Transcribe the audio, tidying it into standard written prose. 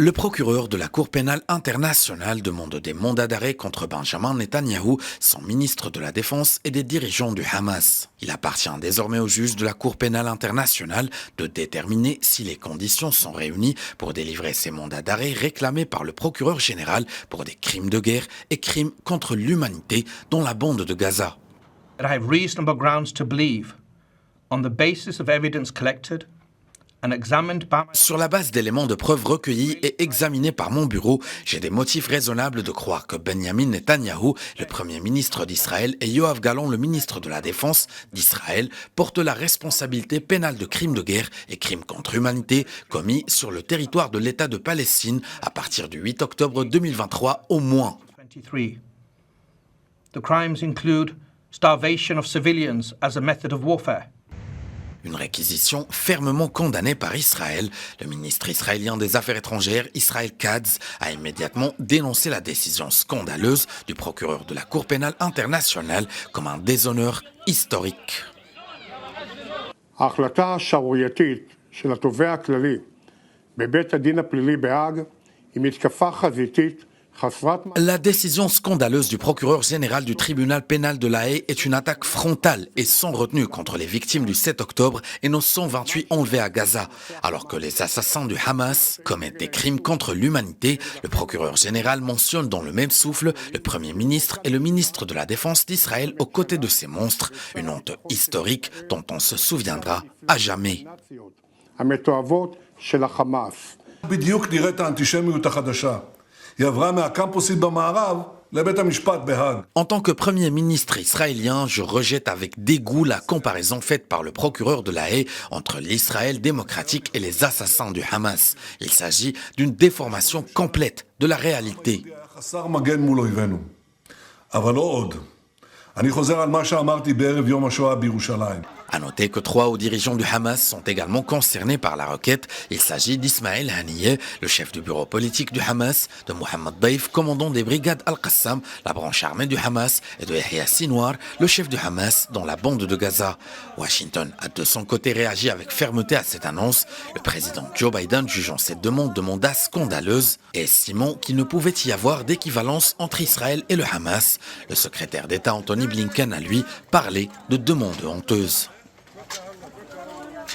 Le procureur de la Cour pénale internationale demande des mandats d'arrêt contre Benjamin Netanyahou, son ministre de la Défense et des dirigeants du Hamas. Il appartient désormais aux juges de la Cour pénale internationale de déterminer si les conditions sont réunies pour délivrer ces mandats d'arrêt réclamés par le procureur général pour des crimes de guerre et crimes contre l'humanité dans la bande de Gaza. I have reasonable grounds to believe, on the basis of evidence collected, sur la base d'éléments de preuves recueillis et examinés par mon bureau, j'ai des motifs raisonnables de croire que Benjamin Netanyahou, le Premier ministre d'Israël, et Yoav Gallant, le ministre de la Défense d'Israël, portent la responsabilité pénale de crimes de guerre et crimes contre l'humanité commis sur le territoire de l'État de Palestine à partir du 8 octobre 2023 au moins. The crimes include starvation of civilians as a method of warfare. Une réquisition fermement condamnée par Israël. Le ministre israélien des Affaires étrangères, Israël Katz, a immédiatement dénoncé la décision scandaleuse du procureur de la Cour pénale internationale comme un déshonneur historique. ההחלטה השערורייתית של התובע הכללי בבית הדין הפלילי בהאג היא מתקפה חזיתית. La décision scandaleuse du procureur général du tribunal pénal de La Haye est une attaque frontale et sans retenue contre les victimes du 7 octobre et nos 128 enlevés à Gaza. Alors que les assassins du Hamas commettent des crimes contre l'humanité, le procureur général mentionne dans le même souffle le Premier ministre et le ministre de la Défense d'Israël aux côtés de ces monstres, une honte historique dont on se souviendra à jamais. En tant que Premier ministre israélien, je rejette avec dégoût la comparaison faite par le procureur de La Haye entre l'Israël démocratique et les assassins du Hamas. Il s'agit d'une déformation complète de la réalité. À noter que 3 hauts dirigeants du Hamas sont également concernés par la requête. Il s'agit d'Ismaël Haniyeh, le chef du bureau politique du Hamas, de Mohamed Daif, commandant des brigades Al-Qassam, la branche armée du Hamas, et de Yahya Sinwar, le chef du Hamas dans la bande de Gaza. Washington a de son côté réagi avec fermeté à cette annonce, le président Joe Biden jugeant cette demande de mandat scandaleuse et estimant qu'il ne pouvait y avoir d'équivalence entre Israël et le Hamas. Le secrétaire d'État Anthony Blinken a lui parlé de demande honteuse.